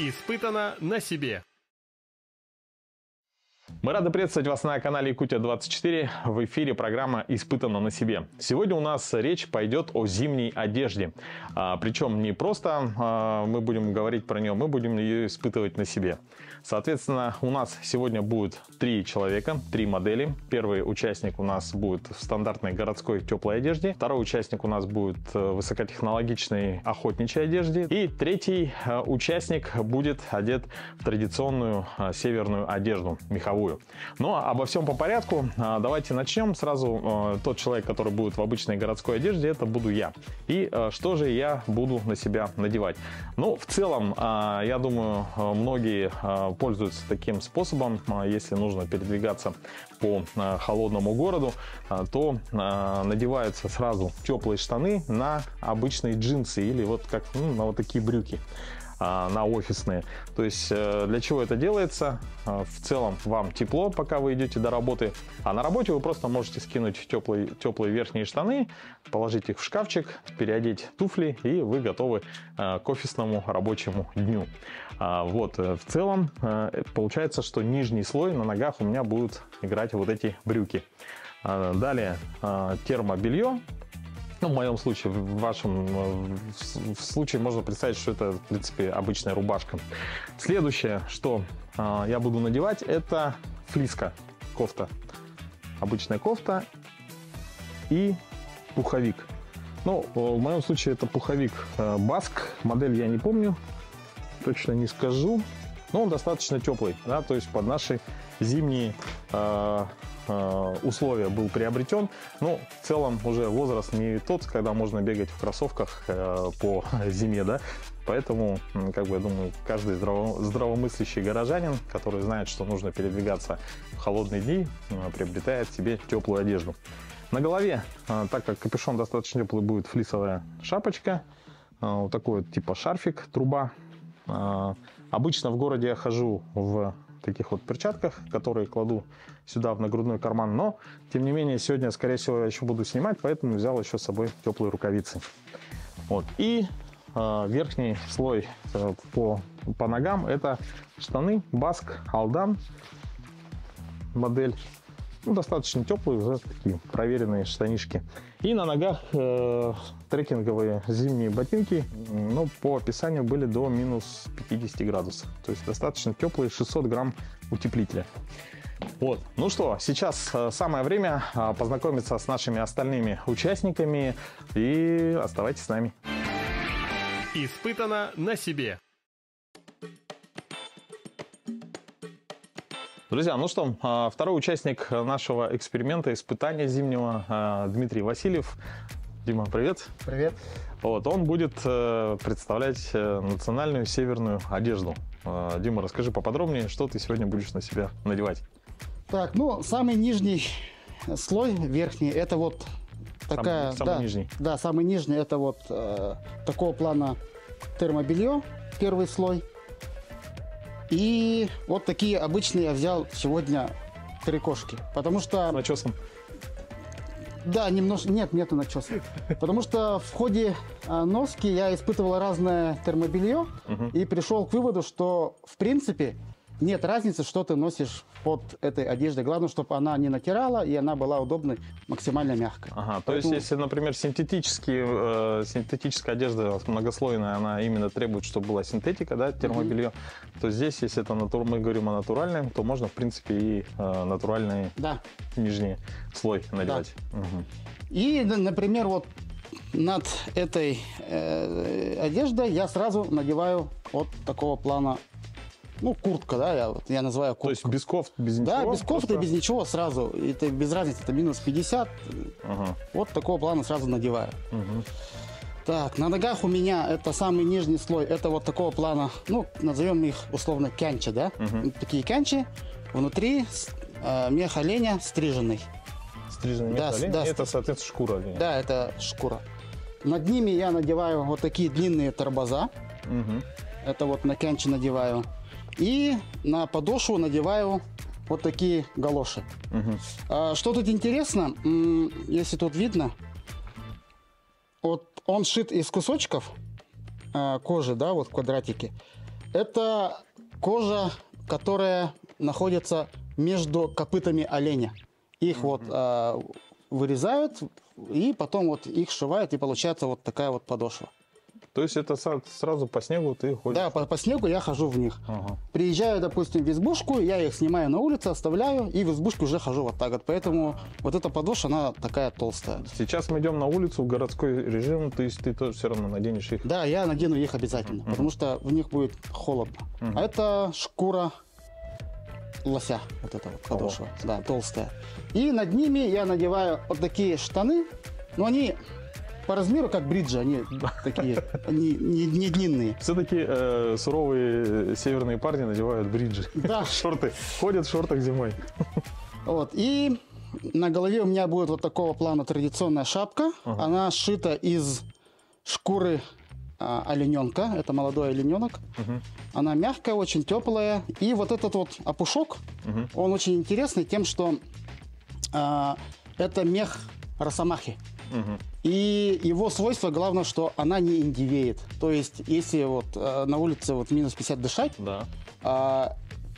Испытано на себе. Мы рады приветствовать вас на канале Якутия-24. В эфире программа «Испытано на себе». Сегодня у нас речь пойдет о зимней одежде. Причем не просто мы будем говорить про нее, мы будем ее испытывать на себе. Соответственно, у нас сегодня будет 3 человека, 3 модели. Первый участник у нас будет в стандартной городской теплой одежде. Второй участник у нас будет в высокотехнологичной охотничьей одежде. И третий участник будет одет в традиционную северную одежду, меховую. Но обо всем по порядку. Давайте начнем. Сразу тот человек, который будет в обычной городской одежде, это буду я. И что же я буду на себя надевать? Ну, в целом, я думаю, многие пользуются таким способом. Если нужно передвигаться по холодному городу, то надеваются сразу теплые штаны на обычные джинсы или вот как на вот такие брюки, на офисные. То есть для чего это делается? В целом вам тепло, пока вы идете до работы, а на работе вы просто можете скинуть теплые верхние штаны, положить их в шкафчик, переодеть туфли, и вы готовы к офисному рабочему дню. Вот, в целом получается, что нижний слой на ногах у меня будут играть вот эти брюки. Далее термобелье. Ну, в моем случае, в вашем случае можно представить, что это, в принципе, обычная рубашка. Следующее, что я буду надевать, это флиска, кофта. Обычная кофта и пуховик. Ну, в моем случае это пуховик Баск. Модель я не помню, точно не скажу. Но он достаточно теплый, да, то есть под наши зимние условия был приобретен. Но в целом уже возраст не тот, когда можно бегать в кроссовках по зиме, да. Поэтому, как бы, я думаю, каждый здравомыслящий горожанин, который знает, что нужно передвигаться в холодные дни, приобретает себе теплую одежду. На голове, так как капюшон достаточно теплый, будет флисовая шапочка, вот такой вот типа шарфик, труба. Обычно в городе я хожу в таких вот перчатках, которые кладу сюда в нагрудной карман, но тем не менее сегодня, скорее всего, я еще буду снимать, поэтому взял еще с собой теплые рукавицы. Вот. И верхний слой по ногам это штаны Баск Алдан модель. Ну, достаточно теплые, уже такие проверенные штанишки. И на ногах трекинговые зимние ботинки, ну, по описанию были до минус 50 градусов. То есть достаточно теплые, 600 грамм утеплителя. Вот. Ну что, сейчас самое время познакомиться с нашими остальными участниками. И оставайтесь с нами. Испытано на себе. Друзья, ну что, второй участник нашего эксперимента, испытания зимнего, Дмитрий Васильев. Дима, привет. Привет. Вот, он будет представлять национальную северную одежду. Дима, расскажи поподробнее, что ты сегодня будешь на себя надевать. Так, ну, самый нижний слой, верхний, это вот такая... Самый нижний. Да, самый нижний, это вот такого плана термобелье, первый слой. И вот такие обычные я взял сегодня трикошки, потому что... С начесом? Да, немножко... Нет, нету начеса. Потому что в ходе носки я испытывал разное термобелье и пришел к выводу, что в принципе нет разницы, что ты носишь под этой одеждой. Главное, чтобы она не натирала и она была удобной, максимально мягкой. Ага, Поэтому... то есть, если, например, синтетическая одежда многослойная, она именно требует, чтобы была синтетика, да, термобелье, то здесь, если это мы говорим о натуральном, то можно, в принципе, и натуральный нижний слой надевать. Да. И, например, вот над этой одеждой я сразу надеваю вот такого плана. Ну, куртка, да, я называю куртку. То есть без кофт, без ничего? Да, без кофты, без ничего сразу. Это без разницы, это минус 50. Вот такого плана сразу надеваю. Так, на ногах у меня это самый нижний слой. Это вот такого плана, ну, назовем их условно кянчи, да? Такие кянчи. Внутри мех оленя стриженный. Стриженный мех оленя? Да, это, соответственно, шкура оленя. Да, это шкура. Над ними я надеваю вот такие длинные торбоза. Это вот на кянчи надеваю. И на подошву надеваю вот такие галоши. Что тут интересно, если тут видно, вот он сшит из кусочков кожи, да, вот в квадратике. Это кожа, которая находится между копытами оленя. Их вот вырезают, и потом вот их сшивают, и получается вот такая вот подошва. То есть это сразу по снегу ты ходишь? Да, по снегу я хожу в них. Ага. Приезжаю, допустим, в избушку, я их снимаю на улице, оставляю, и в избушке уже хожу вот так вот. Поэтому вот эта подошва, она такая толстая. Сейчас мы идем на улицу в городской режим, то есть ты тоже все равно наденешь их? Да, я надену их обязательно, потому что в них будет холодно. А это шкура лося, вот эта вот подошва, да, толстая. И над ними я надеваю вот такие штаны, но они по размеру как бриджи, они такие, они не длинные. Все-таки суровые северные парни надевают бриджи. Да. Шорты. Ходят в шортах зимой. Вот, и на голове у меня будет вот такого плана традиционная шапка. Она сшита из шкуры олененка, это молодой олененок. Она мягкая, очень теплая. И вот этот вот опушок, он очень интересный тем, что это мех росомахи. И его свойство, главное, что она не индивеет. То есть, если вот на улице вот минус 50 дышать, Да.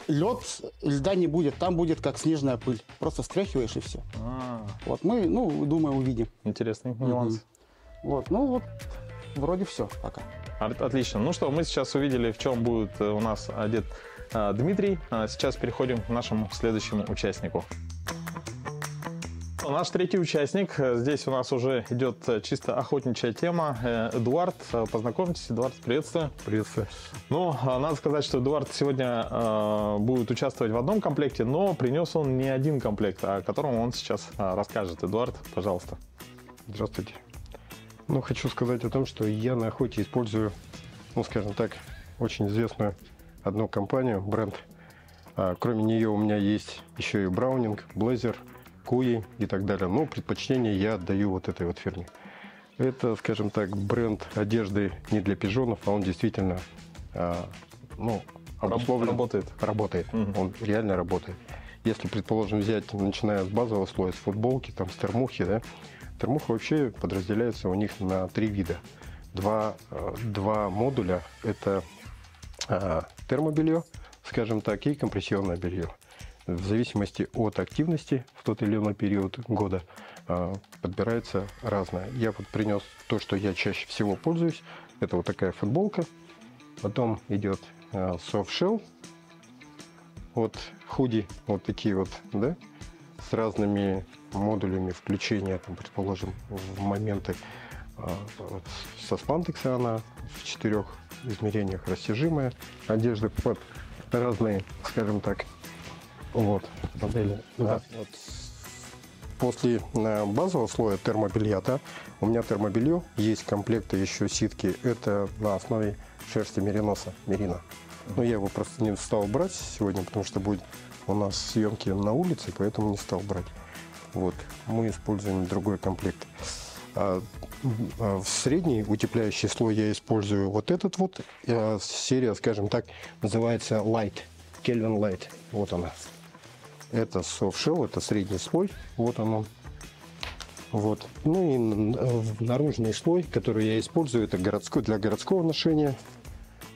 льда не будет, там будет как снежная пыль. Просто стряхиваешь и все. Вот мы, ну, думаю, увидим. Интересный нюанс. Вот, ну вот, вроде все пока. Отлично. Ну что, мы сейчас увидели, в чем будет у нас одет Дмитрий. Сейчас переходим к нашему следующему участнику. Наш третий участник. Здесь у нас уже идет чисто охотничья тема. Эдуард, познакомьтесь. Эдуард, приветствую. Приветствую. Ну, надо сказать, что Эдуард сегодня будет участвовать в одном комплекте, но принес он не один комплект, о котором он сейчас расскажет. Эдуард, пожалуйста. Здравствуйте. Ну, хочу сказать о том, что я на охоте использую, ну, скажем так, очень известную одну компанию, бренд. Кроме нее у меня есть еще и Браунинг, Блейзер, Куи и так далее. Но предпочтение я отдаю вот этой вот фирме. Это, скажем так, бренд одежды не для пижонов, а он действительно, ну, обусловлен. Работает. Работает. Он реально работает. Если, предположим, взять, начиная с базового слоя, с футболки, там, с термухи, да, термуха вообще подразделяется у них на 3 вида. Два модуля – это термобелье, скажем так, и компрессионное белье. В зависимости от активности в тот или иной период года подбирается разное. Я вот принес то, что я чаще всего пользуюсь. Это вот такая футболка. Потом идет soft shell. Вот худи, вот такие вот, да, с разными модулями включения, там, предположим, в моменты со спандекса она в 4 измерениях растяжимая. Одежда под разные, скажем так, вот модели. Да. Вот. После базового слоя термобелья, да, у меня термобелье, есть комплекты еще ситки, это на основе шерсти мериноса, мерина. Но я его просто не стал брать сегодня, потому что будет у нас съемки на улице, поэтому не стал брать. Вот, мы используем другой комплект. В средний утепляющий слой я использую вот этот вот. Серия, скажем так, называется Light, Kelvin Light. Вот она. Это soft shell, это средний слой. Вот он. Вот. Ну и наружный слой, который я использую, это городской, для городского ношения.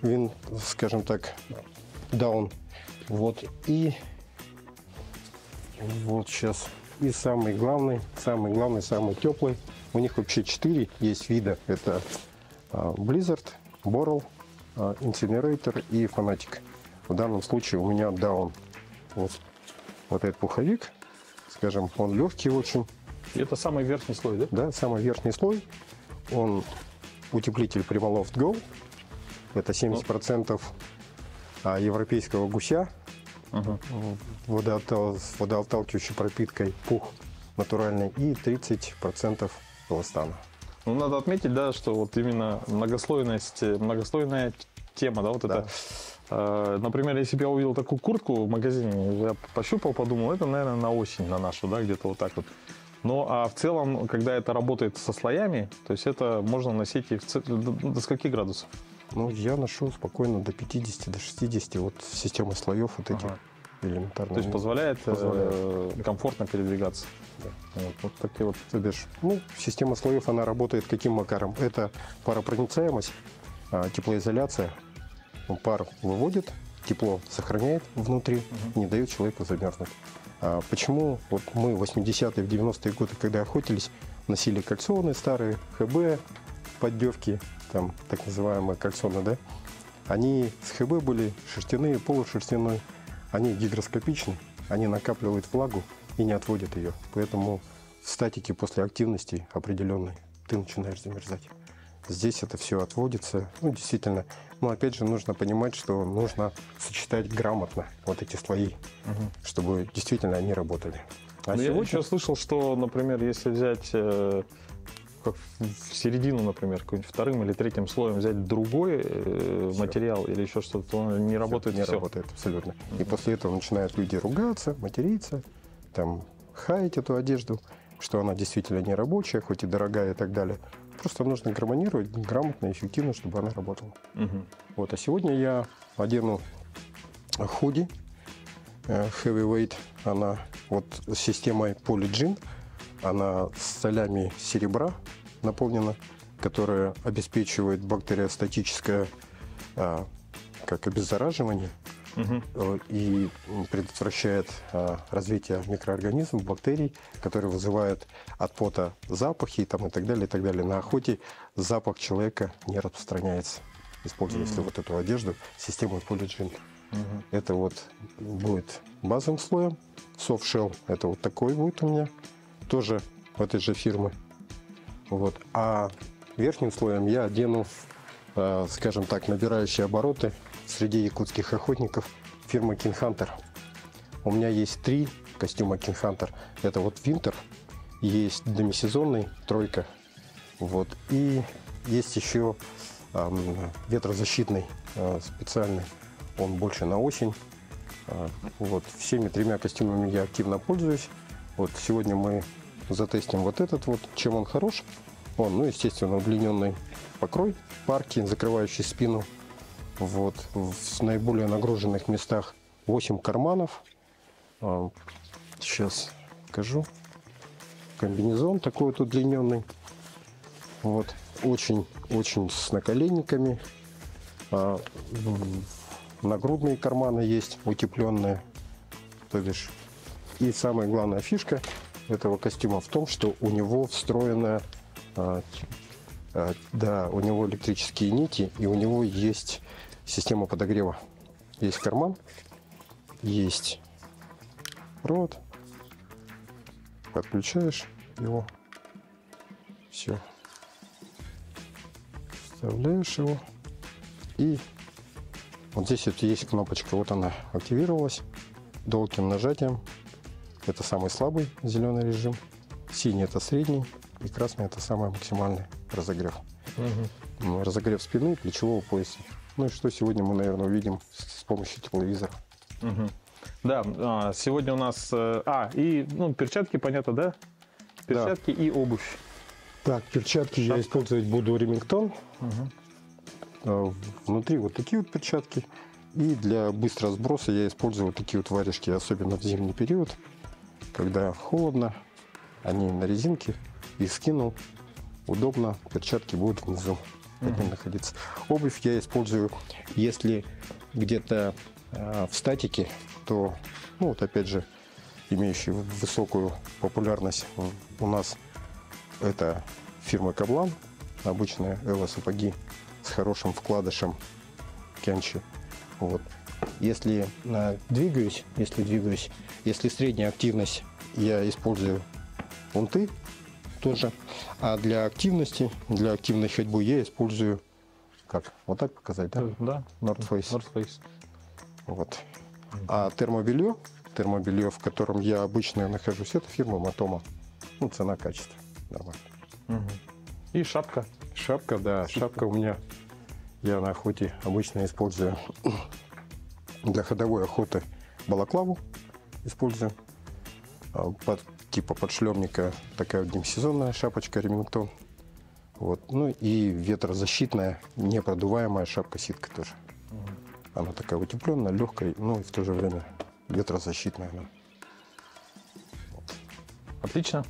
Вин, скажем так, down. Вот. И вот сейчас. И самый главный, самый теплый. У них вообще 4 есть вида. Это Blizzard, Boral, Incinerator и Fanatic. В данном случае у меня down. Вот этот пуховик, скажем, он легкий очень. И это самый верхний слой, да? Да, самый верхний слой. Он утеплитель Primaloft Go. Это 70% европейского гуся. С водоотталкивающей пропиткой, пух натуральный, и 30% эластана. Ну, надо отметить, да, что вот именно многослойная тема, да, вот Да. это. Например, если бы я увидел такую куртку в магазине, я пощупал, подумал, это, наверное, на осень, на нашу, да, где-то вот так вот. Ну, а в целом, когда это работает со слоями, то есть это можно носить и до скольки градусов? Ну, я ношу спокойно до 50, до 60, вот система слоев вот этих элементарно. То есть позволяет комфортно передвигаться. Да. Вот такие вот. То бишь, ну, система слоев, она работает каким макаром? Это паропроницаемость, теплоизоляция пар выводит, тепло сохраняет внутри, не дает человеку замерзнуть. Почему вот мы в 80-е, в 90-е годы, когда охотились, носили кальсоны старые, ХБ, поддевки, там так называемые кальсоны, да? Они с ХБ были шерстяные, полушерстяной, они гигроскопичны, они накапливают влагу и не отводят ее. Поэтому в статике после активности определенной ты начинаешь замерзать. Здесь это все отводится. Ну, действительно. Но опять же нужно понимать, что нужно сочетать грамотно вот эти слои, чтобы действительно они работали. А Я еще слышал, что, например, если взять как в середину, например, каким-нибудь вторым или третьим слоем взять другой материал или еще что-то, то он не работает. Не работает абсолютно. И после этого начинают люди ругаться, материться, там, хаять эту одежду, что она действительно не рабочая, хоть и дорогая и так далее. Просто нужно гармонировать грамотно, эффективно, чтобы она работала. Вот. А сегодня я одену худи Heavyweight. Она вот с системой PolyGen. Она с солями серебра наполнена, которая обеспечивает бактериостатическое как обеззараживание и предотвращает развитие микроорганизмов, бактерий, которые вызывают от пота запахи там, и так далее, и так далее. На охоте запах человека не распространяется, используя если вот эту одежду системой PolyGen. Это вот будет базовым слоем. Soft Shell это вот такой будет у меня, тоже этой же фирмы. Вот. А верхним слоем я одену, скажем так, набирающие обороты среди якутских охотников фирмы King Hunter. У меня есть 3 костюма King Hunter. Это вот Winter, есть демисезонный, тройка. Вот. И есть еще ветрозащитный специальный. Он больше на осень. Вот. Всеми 3 костюмами я активно пользуюсь. Вот сегодня мы затестим вот этот вот, чем он хорош. Он, ну, естественно, удлиненный покрой, парки, закрывающий спину. Вот. В наиболее нагруженных местах 8 карманов. Сейчас покажу. Комбинезон такой вот удлиненный. Вот. Очень с наколенниками. Нагрудные карманы есть, утепленные. То бишь. И самая главная фишка этого костюма в том, что у него встроена, да, у него электрические нити, и у него есть система подогрева. Есть карман, есть провод, подключаешь его, все, вставляешь его, и вот здесь вот есть кнопочка, вот она активировалась долгим нажатием. Это самый слабый зеленый режим, синий это средний, и красный это самый максимальный разогрев. Разогрев спины, плечевого пояса. Ну и что сегодня мы, наверное, увидим с помощью тепловизора. Да, сегодня у нас... и перчатки, понятно, да? Перчатки и обувь. Так, перчатки я использовать буду Remington. Внутри вот такие вот перчатки. И для быстрого сброса я использую вот такие вот варежки, особенно в зимний период, когда холодно, они на резинке, и скинул, удобно, перчатки будут внизу находиться. Обувь я использую, если где-то в статике, то, ну вот опять же, имеющий высокую популярность у нас, это фирма Каблан, обычные эво-сапоги с хорошим вкладышем кенчи. Вот. Если двигаюсь, если средняя активность, я использую унты тоже. А для активности, для активной ходьбы я использую, как, вот так показать, да? Да. North Face. Вот. А термобелье, в котором я обычно нахожусь, это фирма Матома. Ну, цена-качество. Нормально. И шапка. Шапка, да. Шапка у меня, я на охоте обычно использую для ходовой охоты балаклаву. Использую. Типа подшлемника такая вот демисезонная шапочка Remington. Вот. Ну и ветрозащитная, непродуваемая шапка-ситка тоже. Она такая утепленная, легкая, но и в то же время ветрозащитная. Вот. Отлично.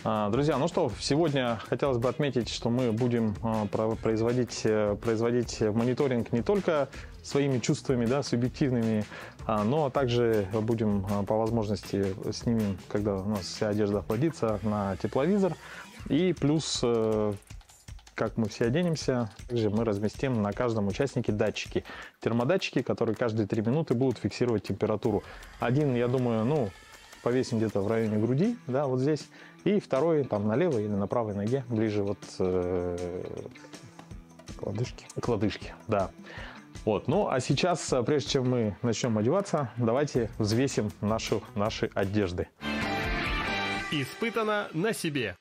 Друзья, ну что, сегодня хотелось бы отметить, что мы будем производить мониторинг не только своими чувствами, да, субъективными, но также будем по возможности снимем, когда у нас вся одежда охладится, на тепловизор. И плюс, как мы все оденемся, также мы разместим на каждом участнике датчики, термодатчики, которые каждые 3 минуты будут фиксировать температуру. Один, я думаю, ну, повесим где-то в районе груди, да, вот здесь, и второй там на левой или на правой ноге, ближе вот к лодыжке, да. Вот, ну а сейчас, прежде чем мы начнем одеваться, давайте взвесим наши одежды. Испытано на себе.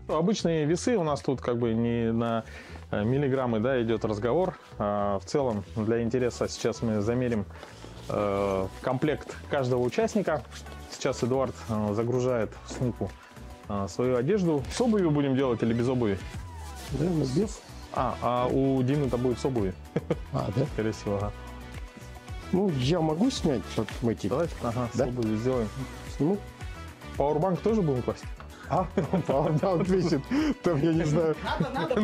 Обычные весы у нас тут как бы не на миллиграммы, да, идет разговор. В целом, для интереса сейчас мы замерим комплект каждого участника. Сейчас Эдуард загружает в сумку свою одежду. С обувью будем делать или без обуви? Да, без. А у Димы-то будет с обуви. Да? Скорее всего, ага. Ну, я могу снять вот эти. Давай, ага, Да? с обувью сделаем. Сниму? Пауэрбанк тоже будем класть? Пауэрбанк висит. Там, я не знаю. Надо.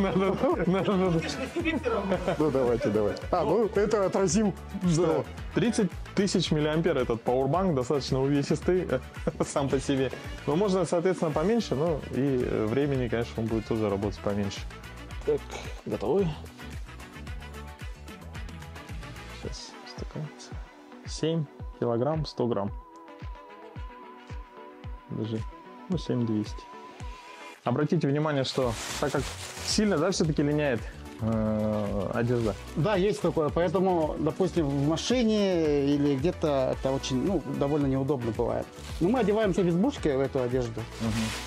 Ну, давайте. Ну, это отразим. Да. 30 тысяч миллиампер этот пауэрбанк, достаточно увесистый сам по себе. Но можно, соответственно, поменьше, но и времени, конечно, он будет тоже работать поменьше. Так, готовы? Сейчас стаканится. 7 килограмм 100 грамм. Даже, 7200. Обратите внимание, что так как сильно, да, все-таки линяет одежда. Да, есть такое. Поэтому, допустим, в машине или где-то это очень, ну, довольно неудобно бывает. Но мы одеваемся без бушки в эту одежду.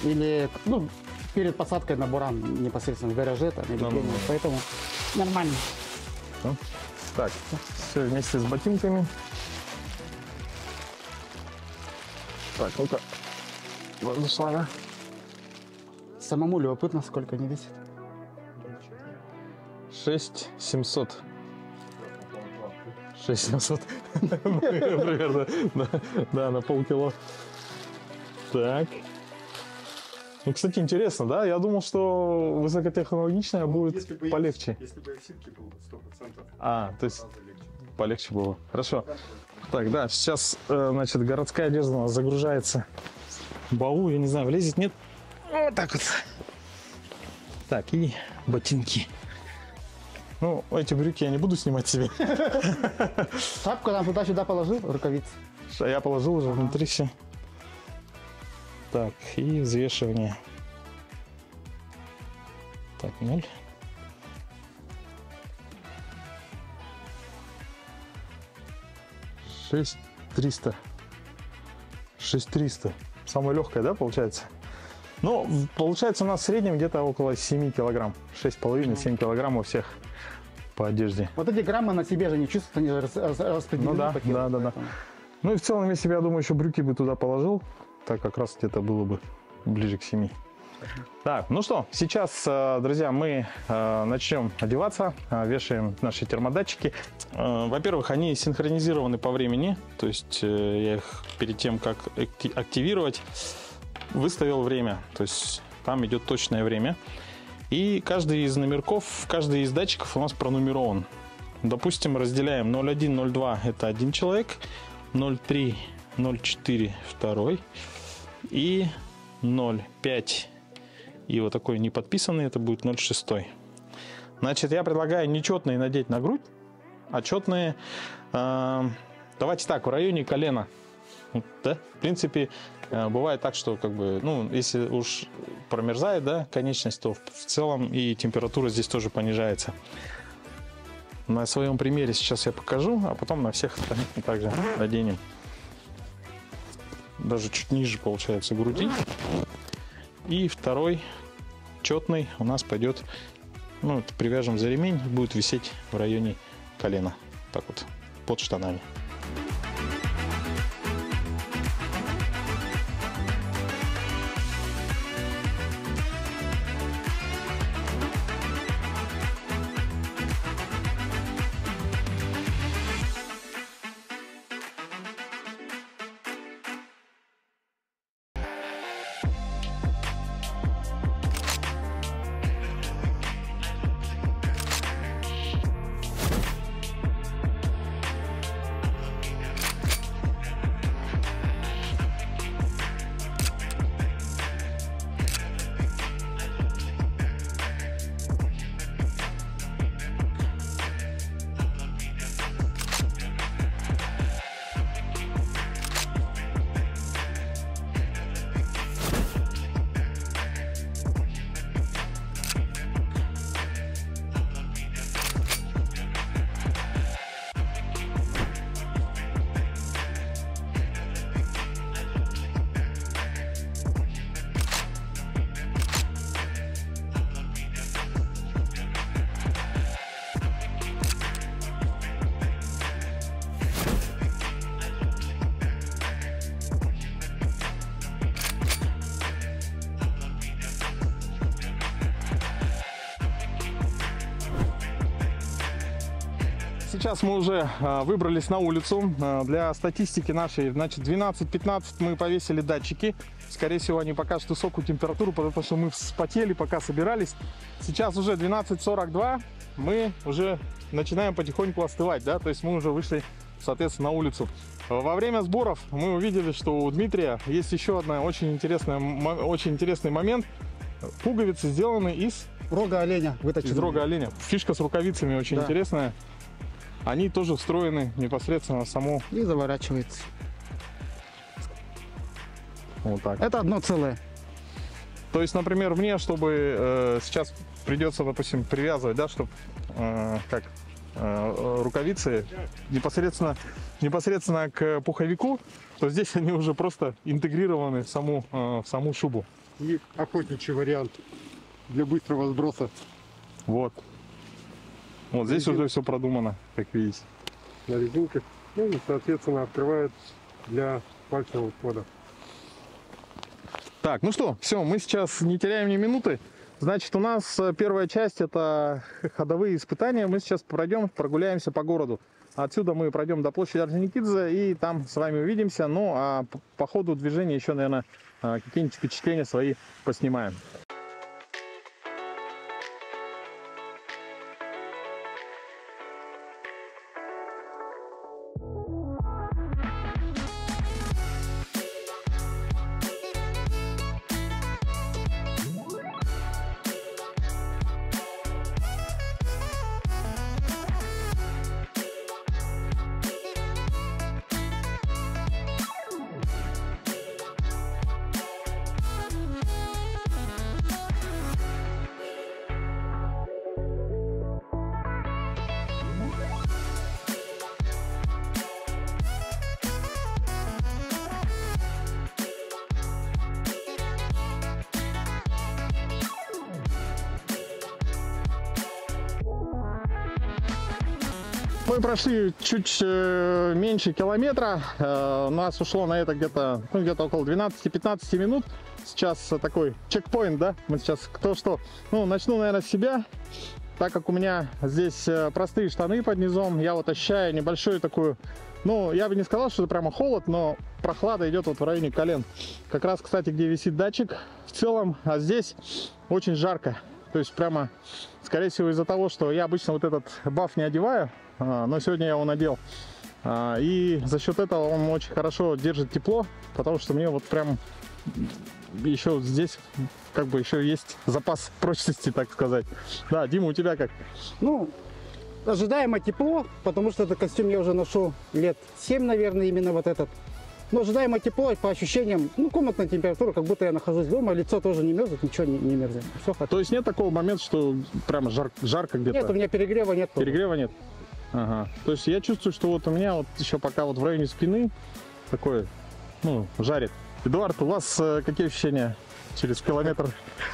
Или, ну, перед посадкой на буран непосредственно в гараже там, или где-нибудь. Поэтому нормально. Так, все вместе с ботинками. Так, ну-ка. Владислава. Самому любопытно, сколько они весят. 6700. 6700. Примерно. Да, на полкило. Так. Ну, кстати, интересно, да? Я думал, что высокотехнологичная будет полегче. Если бы ситки было 100%. То есть полегче было. Хорошо. Так, да, сейчас, значит, городская одежда у нас загружается в баул. Я не знаю, влезет, нет? Вот так вот. Так, и ботинки. Ну, эти брюки я не буду снимать себе. Шапку там туда-сюда положил, рукавицы. Я положил уже внутри все. Так, и взвешивание. Так, 0. Шесть 300. Самая легкая, да, получается? Ну, получается у нас в среднем где-то около 7 килограмм. 6,5-7 килограмм у всех по одежде. Вот эти граммы на себе же не чувствуют, они же распределены. Ну да, по телу, да. поэтому. Ну и в целом, если бы, я думаю, еще брюки бы туда положил, так как раз где-то было бы ближе к 7. Так, ну что, сейчас, друзья, мы начнем одеваться, вешаем наши термодатчики. Во-первых, они синхронизированы по времени, то есть я их перед тем, как активировать, выставил время, то есть там идет точное время. И каждый из номерков, каждый из датчиков у нас пронумерован. Допустим, разделяем 0,1, 0,2 это один человек, 0,3, 0,4 второй и 0,5 и вот такой неподписанный это будет 0,6. Значит, я предлагаю нечетные надеть на грудь, а четные, давайте так, в районе колена. Да? В принципе, бывает так, что как бы, ну, если уж промерзает, да, конечность, то в целом и температура здесь тоже понижается. На своем примере сейчас я покажу, а потом на всех также наденем. Даже чуть ниже получается груди. И второй четный у нас пойдет, ну, привяжем за ремень, будет висеть в районе колена, так вот, под штанами. сейчас мы уже выбрались на улицу. Для статистики нашей, значит, 12-15 мы повесили датчики. Скорее всего, они покажут высокую температуру, потому что мы вспотели, пока собирались. Сейчас уже 12:42, мы уже начинаем потихоньку остывать, да, то есть мы уже вышли, соответственно, на улицу. Во время сборов мы увидели, что у Дмитрия есть еще один очень интересный момент. Пуговицы сделаны из Рога оленя выточены. из рога оленя. Фишка с рукавицами очень интересная. Они тоже встроены непосредственно в саму. И заворачивается. Вот так. Это одно целое. То есть, например, мне, чтобы сейчас придется, допустим, привязывать, да, чтобы рукавицы непосредственно к пуховику, то здесь они уже просто интегрированы в саму шубу. И охотничий вариант для быстрого сброса. Вот. Вот здесь уже все продумано, как видите. На резинках. Ну и, соответственно, открывает для пальцевого входа. Так, ну что, все, мы сейчас не теряем ни минуты. Значит, у нас первая часть — это ходовые испытания. Мы сейчас прогуляемся по городу. Отсюда мы пройдем до площади Орджоникидзе и там с вами увидимся. Ну, а по ходу движения еще, наверное, какие-нибудь впечатления свои поснимаем. Мы прошли чуть меньше километра. У нас ушло на это где-то около 12-15 минут. Сейчас такой чекпоинт, да? Мы сейчас кто что. Ну, начну, наверное, с себя. Так как у меня здесь простые штаны под низом, я вот ощущаю небольшую такую, ну, я бы не сказал, что это прямо холод, но прохлада идет вот в районе колен. Как раз, кстати, где висит датчик в целом, а здесь очень жарко. То есть прямо, скорее всего, из-за того, что я обычно вот этот баф не одеваю, но сегодня я его надел. И за счет этого он очень хорошо держит тепло, потому что мне вот прям еще здесь как бы еще есть запас прочности, так сказать. Да, Дима, у тебя как? Ну, ожидаемо тепло, потому что этот костюм я уже ношу лет 7, наверное, именно вот этот. Но ожидаемо тепло, по ощущениям, ну, комнатная температура, как будто я нахожусь дома, лицо тоже не мерзнет, ничего не мерзнет. Все хорошо. То есть нет такого момента, что прямо жарко где-то? Нет, у меня перегрева нет. Перегрева нет? Ага. То есть я чувствую, что вот у меня вот еще пока вот в районе спины такое, ну, жарит. Эдуард, у вас какие ощущения через километр?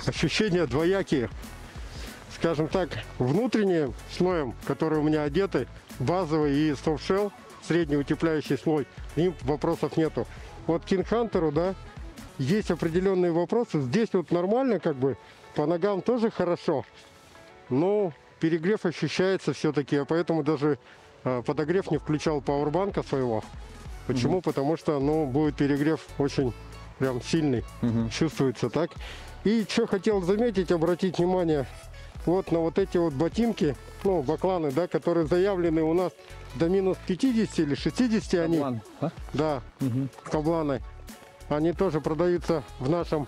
Ощущения двоякие. Скажем так, внутренним слоем, который у меня одеты, базовый и софтшелл, средний утепляющий слой, им вопросов нету. Вот King Hunter, да, есть определенные вопросы. Здесь вот нормально, как бы, по ногам тоже хорошо, но перегрев ощущается все-таки, поэтому даже подогрев не включал пауэрбанка своего. Почему? Потому что, ну, будет перегрев очень прям сильный, чувствуется так. И что хотел заметить, обратить внимание, вот на вот эти вот ботинки, ну, бакланы, да, которые заявлены у нас до минус 50 или 60 они. Каблан, а? Да, кабланы. Они тоже продаются в нашем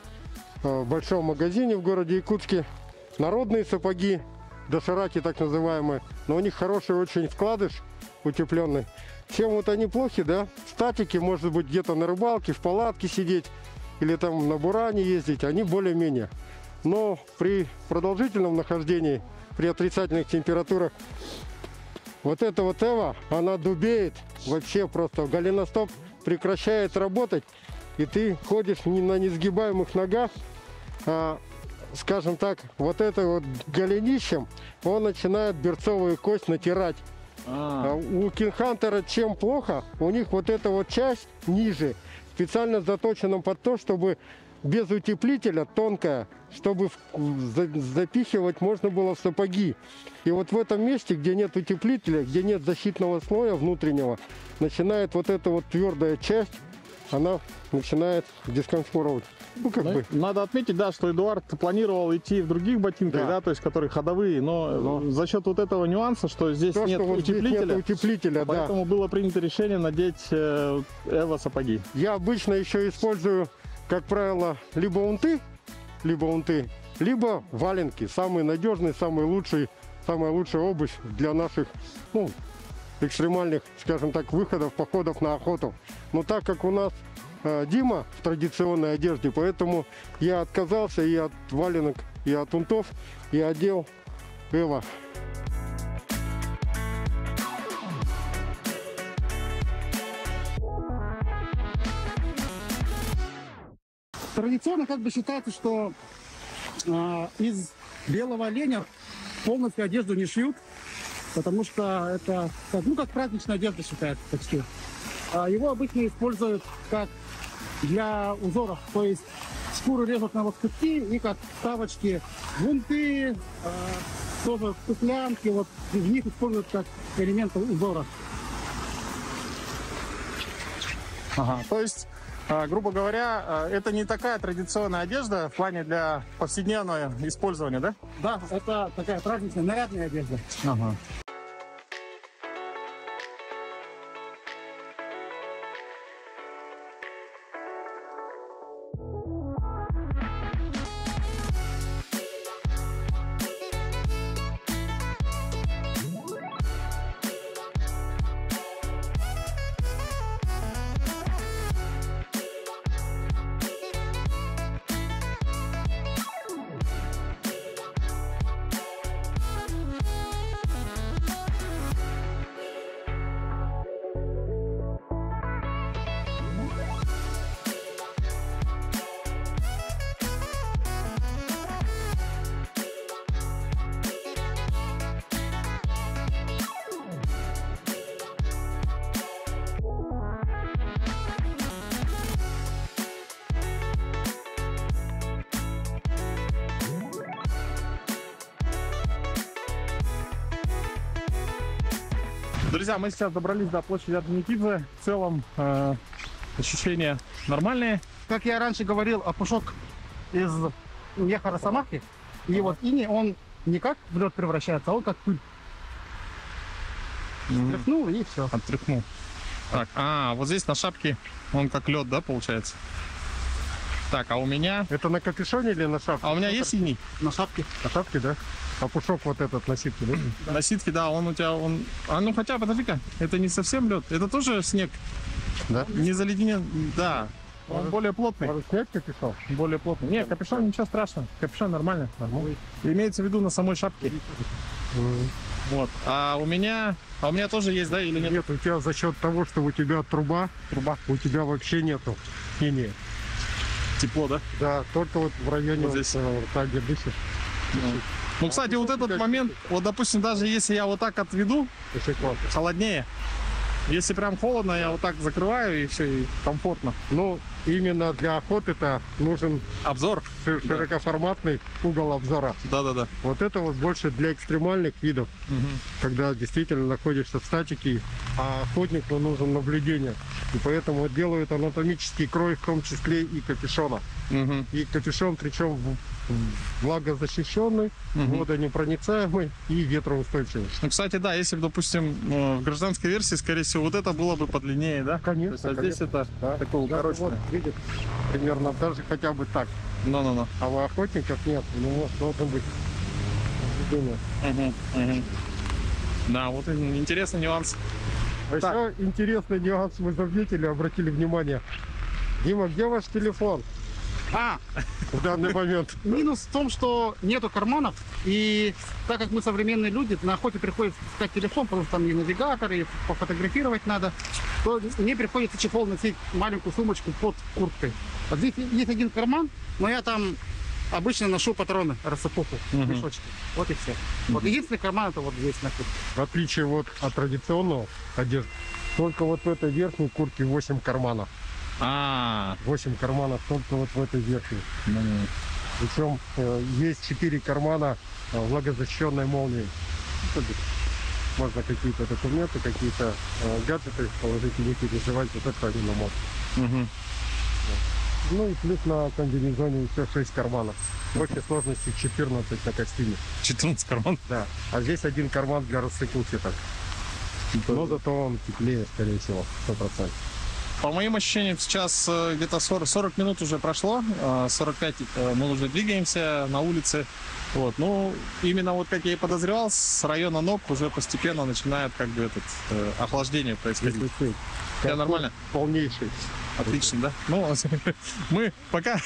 большом магазине в городе Якутске. Народные сапоги, дошираки так называемые, но у них хороший очень вкладыш утепленный. Чем вот они плохи, да? В статике, может быть, где-то на рыбалке, в палатке сидеть или там на буране ездить, они более-менее. Но при продолжительном нахождении, при отрицательных температурах, вот эта вот Эва, она дубеет вообще просто. Голеностоп прекращает работать, и ты ходишь не на несгибаемых ногах, а, скажем так, вот это вот голенищем, он начинает берцовую кость натирать. У King Hunter чем плохо? У них вот эта вот часть ниже специально заточена под то, чтобы без утеплителя, тонкая, чтобы запихивать можно было в сапоги. И вот в этом месте, где нет утеплителя, где нет защитного слоя внутреннего, начинает вот эта вот твердая часть, она начинает дискомфортировать. Ну, как бы. Надо отметить, да, что Эдуард планировал идти в других ботинках, Да. да, то есть которые ходовые, но за счет вот этого нюанса, что здесь То, нет что вот здесь утеплителя, нет утеплителя, да. поэтому было принято решение надеть Эво сапоги. Я обычно еще использую, как правило, либо унты, либо валенки. Самый надежный, самая лучшая обувь для наших, ну, экстремальных, скажем так, выходов, походов на охоту. Но так как у нас Дима в традиционной одежде, поэтому я отказался и от валенок, и от унтов, и одел Эво. Традиционно как бы считается, что из белого оленя полностью одежду не шьют, потому что это как праздничная одежда считается почти. Его обычно используют как для узоров, то есть шкуру режут на лоскутки и как вставочки бунты, тоже туфлянки, вот в них используют как элементы узора. Ага, то есть, грубо говоря, это не такая традиционная одежда в плане для повседневного использования, да? Да, это такая праздничная, нарядная одежда. Ага. Друзья, мы сейчас добрались до площади Орджоникидзе. В целом ощущения нормальные. Как я раньше говорил, опушок из меха росомахи, и вот иней, он не как в лед превращается, а он как пыль. Стряхнул и все. Оттряхнул. Так, вот здесь на шапке он как лед, да, получается? Так, а у меня... Это на капюшоне или на шапке? А у меня есть синий? На шапке. На шапке, да? А пушок вот этот на ситке, да? На ситке, да, он у тебя... А ну хотя, подожди-ка, это не совсем лед, это тоже снег. Да? Не заледенен, да. Он Может, более плотный. Может снять капюшон? Более плотный. Нет, капюшон ничего страшного. Капюшон нормально. Имеется в виду на самой шапке. Вот. А у меня тоже есть, да, или нет? Нет, у тебя за счет того, что у тебя труба, у тебя вообще нету инея. Тепло, да? Да, только вот в районе Вот здесь. рта, где дышишь. Ну, кстати, вот этот момент, вот, допустим, даже если я вот так отведу, Очень классно. холоднее. Если прям холодно, я вот так закрываю, и все, и комфортно. Ну, именно для охоты-то нужен Обзор? широкоформатный угол обзора. Да-да-да. Вот это вот больше для экстремальных видов, когда действительно находишься в статике, а охотнику нужно наблюдение. И поэтому делают анатомический крой, в том числе и капюшона. И капюшон, причем влагозащищенный, водонепроницаемый и ветроустойчивый. Ну, кстати, да, если бы, допустим, в гражданской версии, скорее всего, вот это было бы подлиннее, да? Конечно. То есть, а здесь это такое укороченное. Вот, видишь, примерно даже хотя бы так. Ну-ну-ну. А у охотников нет, у него должен быть наблюдение. Да, вот интересный нюанс. А еще интересный нюанс мы заметили, обратили внимание. Дима, где ваш телефон в данный момент? Минус в том, что нету карманов, и так как мы современные люди, на охоте приходится искать телефон, потому что там и навигатор, и пофотографировать надо, то мне приходится чехол носить, маленькую сумочку под курткой. Вот здесь есть один карман, но я там обычно ношу патроны, рассыпуху, мешочки. Вот и все. Вот единственный карман это вот здесь на куртке. В отличие вот от традиционного одежды, только вот в этой верхней куртке 8 карманов. 8 карманов только вот в этой верхней. Причем есть 4 кармана влагозащищенной молнией. Можно какие-то документы, какие-то гаджеты положить и не переживать, вот это именно можно. Ну и плюс на комбинезоне еще 6 карманов. В общей сложности 14 на костюме. 14 карманов? Да. А здесь один карман для рассыпухи. Но зато он теплее, скорее всего, 100%. По моим ощущениям, сейчас где-то 40 минут уже прошло, 45 мы уже двигаемся на улице. Вот. Ну, именно вот как я и подозревал, с района ног уже постепенно начинает как бы охлаждение происходить. Все нормально? Полнейший. Отлично, да? Ну, мы пока,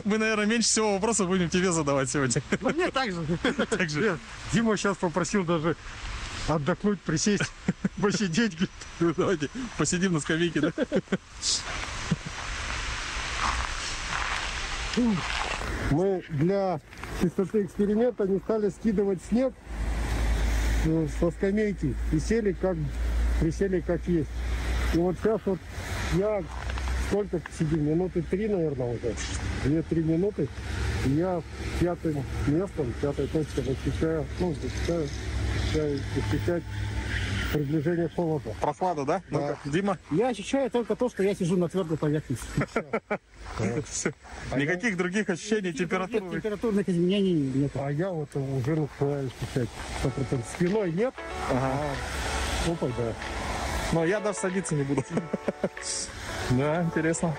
мы, наверное, меньше всего вопросов будем тебе задавать сегодня. Ну, мне так же. Дима сейчас попросил даже отдохнуть, присесть, посидеть. Давайте посидим на скамейке, да? Мы для чистоты эксперимента не стали скидывать снег со скамейки и присели как есть. И вот сейчас вот я сколько сидим? Минуты 3, наверное, уже. 2-3 минуты. И я пятым местом, пятой точкой защищаю приближение холода. Прохлада, да? Да. Ну-ка, Дима? Я ощущаю только то, что я сижу на твердой поверхности. Никаких других ощущений температуры? Температурных изменений нет. А я вот уже начинаю ощущать 100%. Спиной нет, попой, да. Но я даже садиться не буду. Да, интересно.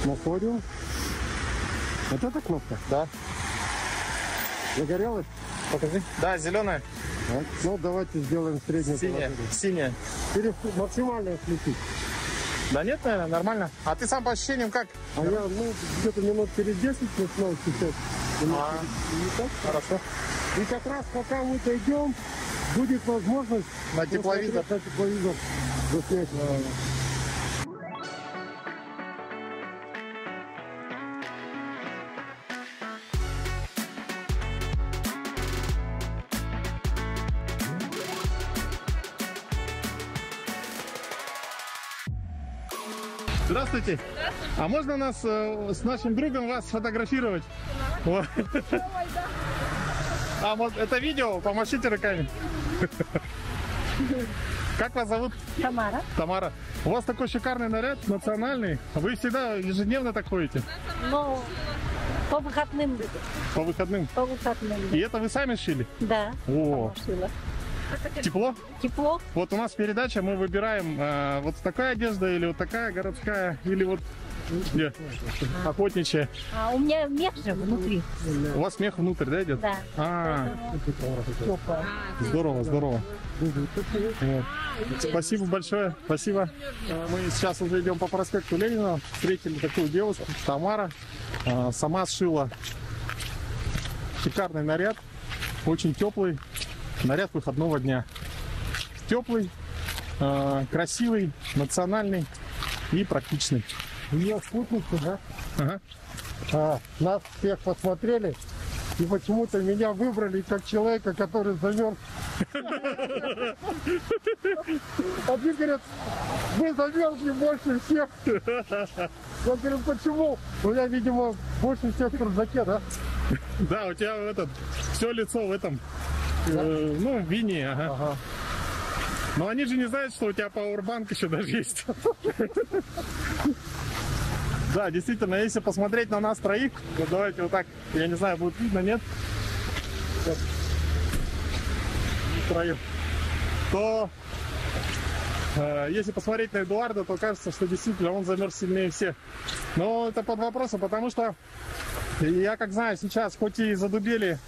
Находим. Вот эта кнопка? Да. Загорелась? Покажи. Да, зеленая. Да. Ну, давайте сделаем среднее Синяя. положение. Синяя. Или максимально включить. Да нет, наверное, нормально. А ты сам по ощущениям как? А я, где-то минут через 10 начинаю включать. Не так? Хорошо. И как раз пока мы дойдем, будет возможность На тепловизор. На тепловизор заснять. Здравствуйте. А можно нас с нашим другом вас сфотографировать? Вот. А вот это видео, помашите руками. Как вас зовут? Тамара. Тамара. У вас такой шикарный наряд, национальный. Вы всегда ежедневно так ходите? Ну, по выходным. По выходным? По выходным. И это вы сами шили? Да. О, Шила. тепло? Тепло. Вот у нас передача, мы выбираем вот такая одежда или вот такая городская, или вот охотничья. А у меня мех же внутри. У вас мех внутрь, да, идет? Да. Тепло. Здорово, здорово. Вот. Спасибо большое, спасибо. Мы сейчас уже идем по проспекту Ленина, встретили такую девушку, Тамара, сама сшила шикарный наряд, очень теплый наряд выходного дня. Теплый, красивый, национальный и практичный. У нее спутница, да? Ага. Нас всех посмотрели и почему-то меня выбрали как человека, который замерз. Они говорят, вы замерзли больше всех. Я говорю, почему? У меня, видимо, больше всех в рюкзаке, да? Да, у тебя все лицо в этом, ну, в вине, ага. Но они же не знают, что у тебя пауэрбанк еще даже есть. Да, действительно, если посмотреть на нас троих, вот давайте вот так, я не знаю, будет видно, нет? Вот. Троих. То, если посмотреть на Эдуарда, то кажется, что действительно он замерз сильнее всех. Но это под вопросом, потому что И я, как знаю, сейчас хоть и задубели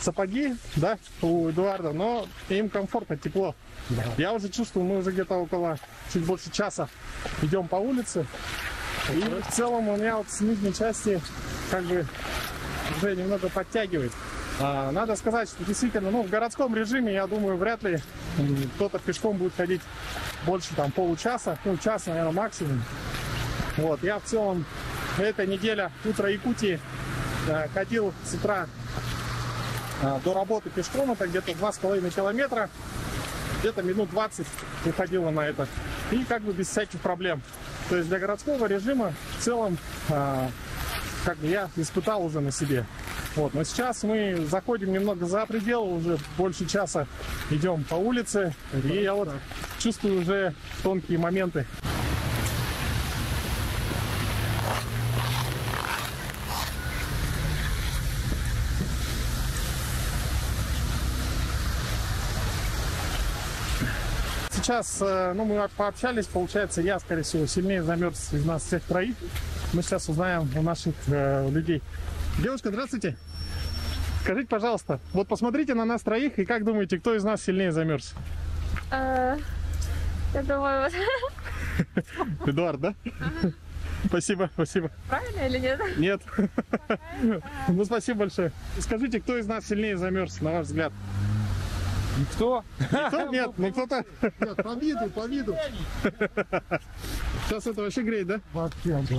сапоги, да, у Эдуарда, но им комфортно, тепло. Да. Я уже чувствую, мы уже где-то около чуть больше часа идем по улице. И в целом у меня вот с нижней части как бы уже немного подтягивает. Надо сказать, что действительно, в городском режиме, я думаю, вряд ли кто-то пешком будет ходить больше там получаса, час, наверное, максимум. Вот, я в целом эта неделя утро Якутии ходил с утра до работы пешком, это где-то 2,5 километра, где-то минут 20 уходило на это, и как бы без всяких проблем. То есть для городского режима в целом как бы я испытал уже на себе. Вот, но сейчас мы заходим немного за пределы, уже больше часа идем по улице, и я вот чувствую уже тонкие моменты. Сейчас, мы пообщались, получается, я, скорее всего, сильнее замерз из нас всех троих. Мы сейчас узнаем у наших людей. Девушка, здравствуйте. Скажите, пожалуйста, вот посмотрите на нас троих, и как думаете, кто из нас сильнее замерз? Я думаю... Эдуард, да? Спасибо, спасибо. Правильно или нет? Нет. Ну, спасибо большое. Скажите, кто из нас сильнее замерз, на ваш взгляд? Никто? Никто? Нет, кто-то... Нет, по виду. Сейчас это вообще греет, да? Вообще, да.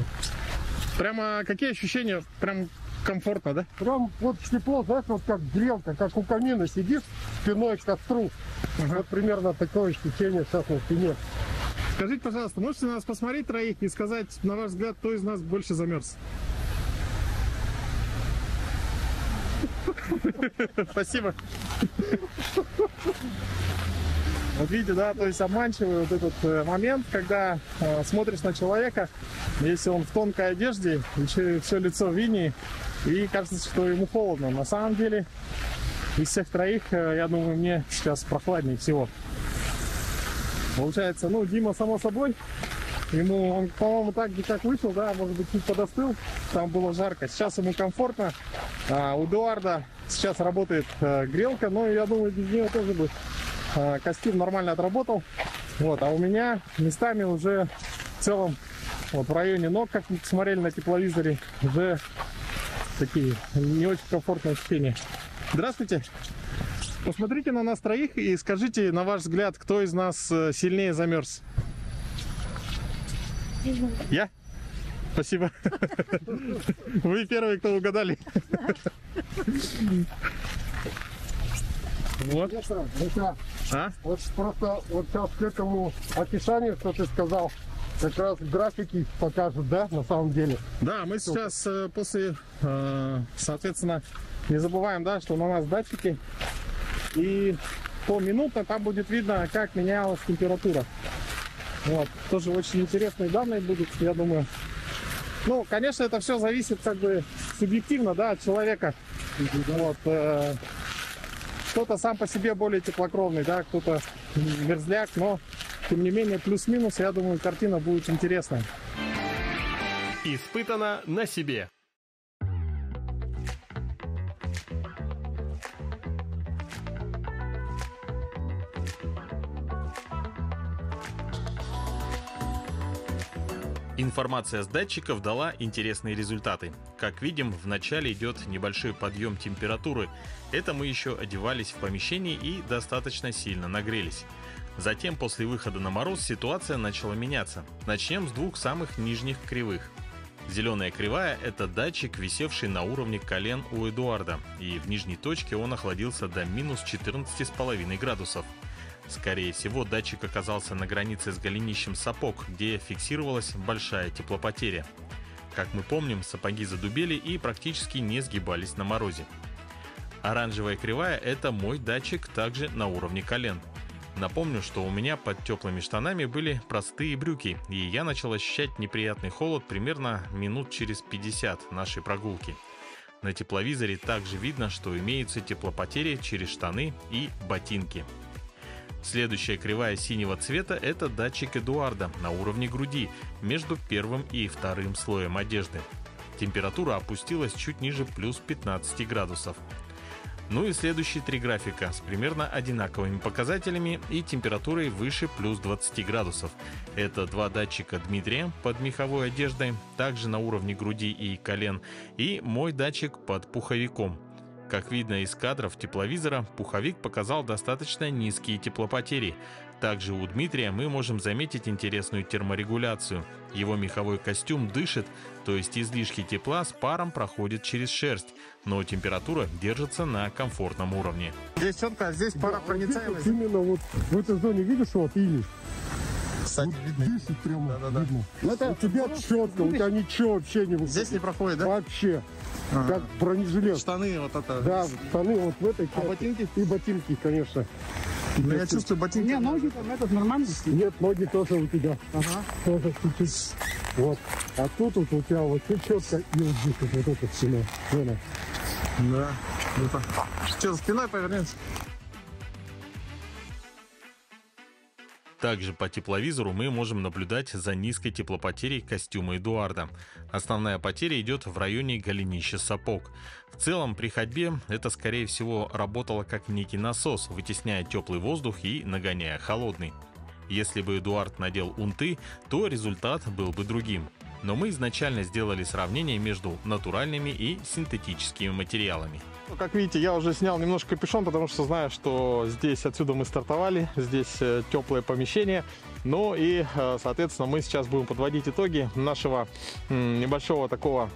Прямо какие ощущения? Прям комфортно, да? Прям вот тепло, знаешь, вот как грелка, как у камина сидишь спиной к костру. Вот примерно такое ощущение сейчас на спине. Скажите, пожалуйста, можете нас посмотреть троих и сказать, на ваш взгляд, кто из нас больше замерз? Спасибо. Вот видите, да, то есть обманчивый вот этот момент, когда смотришь на человека, если он в тонкой одежде, еще все лицо в инее, и кажется, что ему холодно. На самом деле, из всех троих, я думаю, мне сейчас прохладнее всего. Получается, Дима, само собой, он, по-моему, так где как вышел, да, может быть, чуть подостыл, там было жарко. Сейчас ему комфортно. У Эдуарда сейчас работает грелка, но я думаю, без нее тоже бы костюм нормально отработал. Вот, а у меня местами уже в целом вот в районе ног, как мы смотрели на тепловизоре, уже такие не очень комфортные ощущения. Здравствуйте. Посмотрите на нас троих и скажите, на ваш взгляд, кто из нас сильнее замерз? Я? Спасибо. Вы первые, кто угадали. Вот. Вот просто вот сейчас к этому описанию, что ты сказал, как раз графики покажут, да, на самом деле. Да, мы сейчас после, соответственно, не забываем, да, что на нас датчики. И поминутно там будет видно, как менялась температура. Вот. Тоже очень интересные данные будут, я думаю. Конечно, это все зависит как бы субъективно, да, от человека. Вот. Кто-то сам по себе более теплокровный, да, кто-то мерзляк, но тем не менее плюс-минус, я думаю, картина будет интересная. Испытано на себе. Информация с датчиков дала интересные результаты. Как видим, вначале идет небольшой подъем температуры. Это мы еще одевались в помещении и достаточно сильно нагрелись. Затем, после выхода на мороз, ситуация начала меняться. Начнем с двух самых нижних кривых. Зеленая кривая – это датчик, висевший на уровне колен у Эдуарда, и в нижней точке он охладился до минус 14,5 градусов. Скорее всего, датчик оказался на границе с голенищем сапог, где фиксировалась большая теплопотеря. Как мы помним, сапоги задубели и практически не сгибались на морозе. Оранжевая кривая – это мой датчик, также на уровне колен. Напомню, что у меня под теплыми штанами были простые брюки, и я начал ощущать неприятный холод примерно минут через 50 нашей прогулки. На тепловизоре также видно, что имеются теплопотери через штаны и ботинки. Следующая кривая синего цвета – это датчик Эдуарда на уровне груди, между первым и вторым слоем одежды. Температура опустилась чуть ниже плюс 15 градусов. Ну и следующие три графика с примерно одинаковыми показателями и температурой выше плюс 20 градусов. Это два датчика Дмитрия под меховой одеждой, также на уровне груди и колен, и мой датчик под пуховиком. Как видно из кадров тепловизора, пуховик показал достаточно низкие теплопотери. Также у Дмитрия мы можем заметить интересную терморегуляцию. Его меховой костюм дышит, то есть излишки тепла с паром проходят через шерсть, но температура держится на комфортном уровне. Здесь четко, а здесь паропроницаемость. Именно вот в этой зоне видишь, вот иней? Кстати, видно. Здесь вот прямо Да-да-да. видно. Это У тебя четко, у тебя ничего вообще не выходит. Здесь не проходит, да? Вообще. Как бронежилет. Штаны вот это. Да, штаны вот в этой части. ботинки? И ботинки, конечно. Ну, я чувствую ботинки. не, ноги там этот нормально. Нет, ноги тоже у тебя. Ага. Тоже чуть-чуть. Вот. А тут вот у тебя вот все четко. И вот здесь вот эта спина. Зона. Да. Что, спиной повернемся? Также по тепловизору мы можем наблюдать за низкой теплопотерей костюма Эдуарда. Основная потеря идет в районе голенища сапог. В целом при ходьбе это скорее всего работало как некий насос, вытесняя теплый воздух и нагоняя холодный. Если бы Эдуард надел унты, то результат был бы другим. Но мы изначально сделали сравнение между натуральными и синтетическими материалами. Как видите, я уже снял немножко капюшон, потому что знаю, что здесь отсюда мы стартовали, здесь теплое помещение. Ну и, соответственно, мы сейчас будем подводить итоги нашего небольшого такого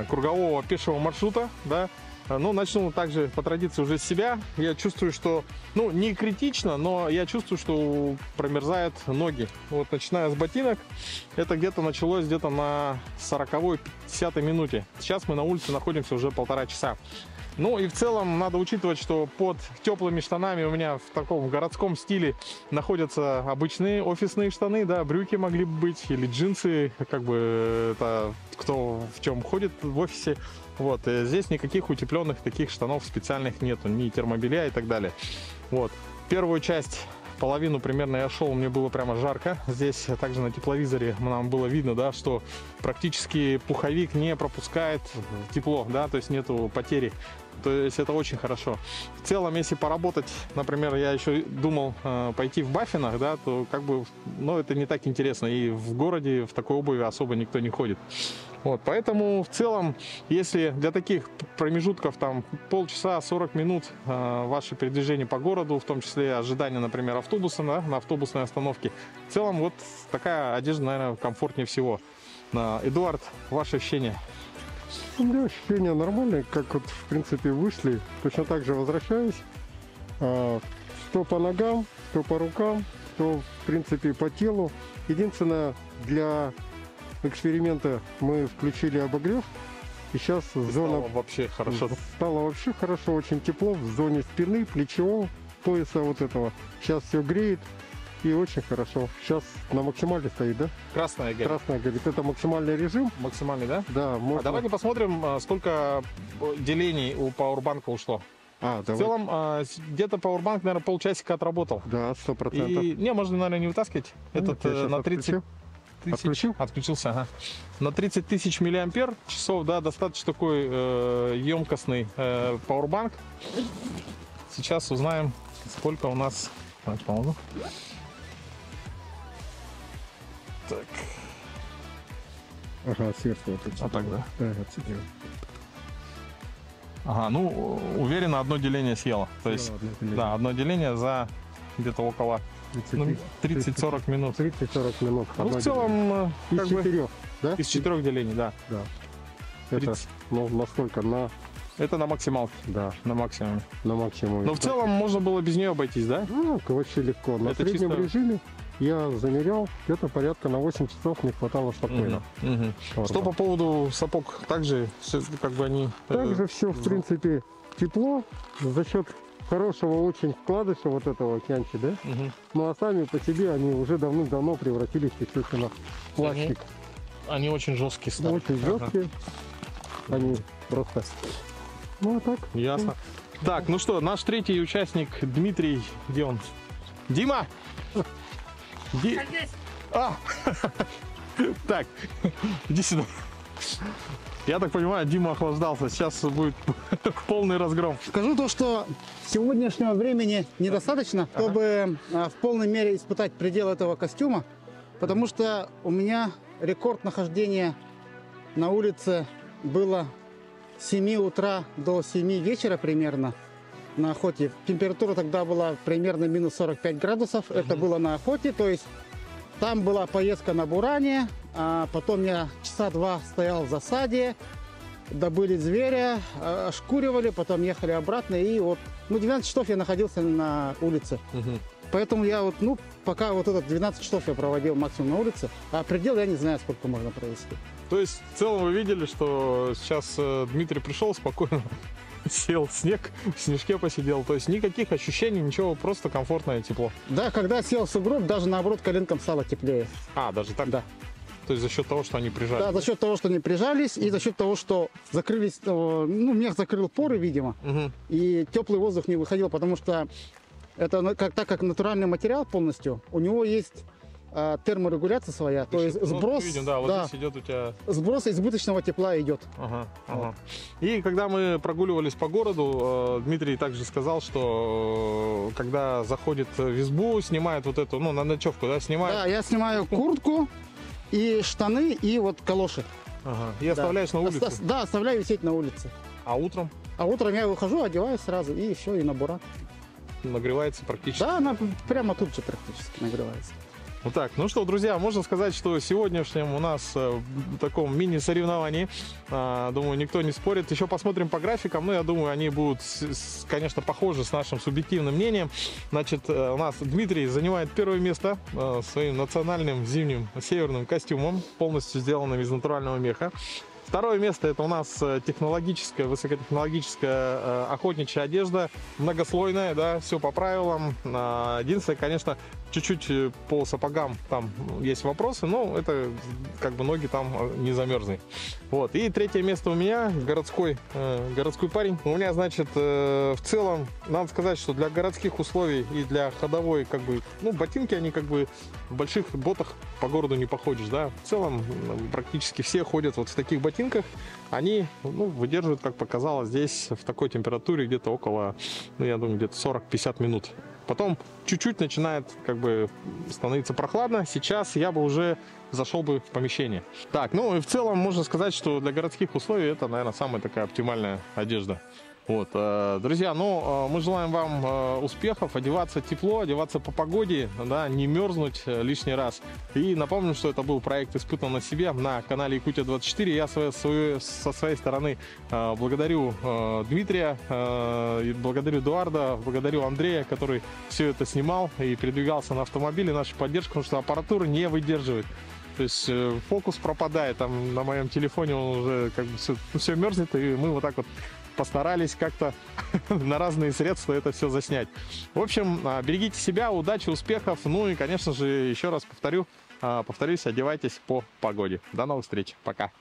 кругового пешего маршрута, да. Ну, начну также по традиции уже с себя. Я чувствую, что, ну, не критично, но я чувствую, что промерзают ноги. Вот, начиная с ботинок, это где-то началось где-то на 40-50 минуте. Сейчас мы на улице находимся уже 1,5 часа. Ну и в целом надо учитывать, что под теплыми штанами у меня в таком городском стиле находятся обычные офисные штаны, да, брюки могли бы быть, или джинсы, как бы это кто в чем ходит в офисе. Вот, здесь никаких утепленных таких штанов специальных нету, ни термобелья и так далее. Вот, первую часть, половину примерно я шел, мне было прямо жарко. Здесь также на тепловизоре нам было видно, да, что практически пуховик не пропускает тепло, да, то есть нету потери. То есть это очень хорошо. В целом, если поработать, например, я еще думал пойти в баффинах, да, то как бы, ну, это не так интересно. И в городе в такой обуви особо никто не ходит. Вот, поэтому в целом, если для таких промежутков там полчаса, 40 минут ваше передвижение по городу, в том числе ожидание, например, автобуса, да, на автобусной остановке, в целом вот такая одежда, наверное, комфортнее всего. Эдуард, ваши ощущения? У меня ощущения нормальные, как вот в принципе вышли. Точно так же возвращаюсь. Что по ногам, что по рукам, что в принципе по телу. Единственное, для эксперимента мы включили обогрев. И сейчас зона вообще хорошо. Стало вообще хорошо, очень тепло в зоне спины, плечевого пояса вот этого. Сейчас все греет. И очень хорошо. Сейчас на максимале стоит, да? Красная горит. Красная горит. Это максимальный режим. Максимальный, да? Да. Можно... А давайте посмотрим, сколько делений у Powerbank ушло. В целом, где-то Powerbank, наверное, полчасика отработал. Да, 100%. И, не, можно, наверное, не вытаскивать. Этот на 30 тысяч. Отключил? Отключился, ага. На 30 тысяч миллиампер часов, да, достаточно такой емкостный Powerbank. Сейчас узнаем, сколько у нас... Так, по-моему. Так. Ага, сверху вот это. А так, да? Да, отцепил. Ага, ну, уверенно, одно деление съело. То есть, да, одно деление за где-то около 30-40 минут. 30-40 минут. Ну, в целом, из 4, да? Из 4 делений, да. Да. Это, ну, насколько? Это на максималке. Да. На максимуме. На максимуме. Но в целом можно было без нее обойтись, да? Ну, вообще легко. На среднем режиме я замерял, где-то порядка на 8 часов не хватало спокойно. Что по поводу сапог? Также, как бы они... Также все, в принципе, тепло. За счет хорошего очень вкладыша вот этого кянчи, да? Ну, а сами по себе они уже давным-давно превратились, естественно, в пластик. Они очень жесткие стали. Очень жесткие. Они просто... Ну, а так. Ясно. Так, ну что, наш третий участник Дмитрий, где он? Дима! Так, иди сюда. Я так понимаю, Дима охлаждался. Сейчас будет полный разгром. Скажу то, что сегодняшнего времени недостаточно, чтобы в полной мере испытать предел этого костюма, потому что у меня рекорд нахождения на улице было с 7 утра до 7 вечера примерно на охоте. Температура тогда была примерно минус 45 градусов. Это было на охоте, то есть там была поездка на буране, а потом я часа 2 стоял в засаде, добыли зверя, ошкуривали, потом ехали обратно, и вот, 12 часов я находился на улице. Поэтому я вот, пока вот этот 12 часов я проводил максимум на улице, а предел я не знаю, сколько можно провести. То есть, в целом вы видели, что сейчас Дмитрий пришел спокойно, сел в снег, в снежке посидел. То есть никаких ощущений, ничего, просто комфортное тепло. Да, когда сел в сугроб, даже наоборот коленкам стало теплее. А, даже так? Да. То есть за счет того, что они прижались? Да, за счет того, что они прижались, и за счет того, что закрылись, мех закрыл поры, видимо, и теплый воздух не выходил, потому что это, так как натуральный материал полностью, у него есть терморегуляция своя, то есть сброс, видим, да, вот здесь идет у тебя сброс избыточного тепла идет. Вот. И когда мы прогуливались по городу, Дмитрий также сказал, что когда заходит в избу, снимает вот эту, на ночевку, да, снимает. Да, я снимаю куртку и штаны, и вот калоши. И оставляешь на улице? Да, оставляю висеть на улице. А утром? А утром я выхожу, одеваюсь сразу, и еще и на буран. Нагревается практически? Да, она прямо тут же практически нагревается. Вот так, ну что, друзья, можно сказать, что сегодняшнем у нас таком мини-соревновании, думаю, никто не спорит. Еще посмотрим по графикам, но я думаю, они будут, конечно, похожи с нашим субъективным мнением. Значит, у нас Дмитрий занимает первое место своим национальным зимним северным костюмом, полностью сделанным из натурального меха. Второе место — это у нас технологическая, высокотехнологическая охотничья одежда, многослойная, да, все по правилам. Единственное, конечно, чуть-чуть по сапогам там есть вопросы, но это как бы ноги там не замерзли. Вот. И третье место у меня, городской парень. У меня, значит, в целом, надо сказать, что для городских условий и для ходовой, как бы, ботинки, они как бы в больших ботах по городу не походишь, да. В целом, практически все ходят вот в таких ботинках. Они, выдерживают, как показалось, здесь в такой температуре где-то около, я думаю, где-то 40-50 минут. Потом чуть-чуть начинает как бы становиться прохладно. Сейчас я бы уже зашел бы в помещение. Так, и в целом можно сказать, что для городских условий это, наверное, самая такая оптимальная одежда. Вот, друзья, мы желаем вам успехов, одеваться тепло, одеваться по погоде, да, не мерзнуть лишний раз. И напомню, что это был проект «Испытан на себе» на канале Якутия 24. Я со своей стороны благодарю Дмитрия, благодарю Эдуарда, благодарю Андрея, который все это снимал и передвигался на автомобиле, нашу поддержку, потому что аппаратура не выдерживает. То есть фокус пропадает, там на моем телефоне он уже как бы все мерзнет, и мы вот так вот постарались как-то на разные средства это все заснять. В общем, берегите себя, удачи, успехов. И, конечно же, еще раз повторюсь, одевайтесь по погоде. До новых встреч. Пока.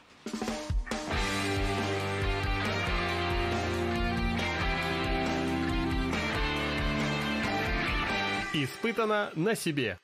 Испытано на себе.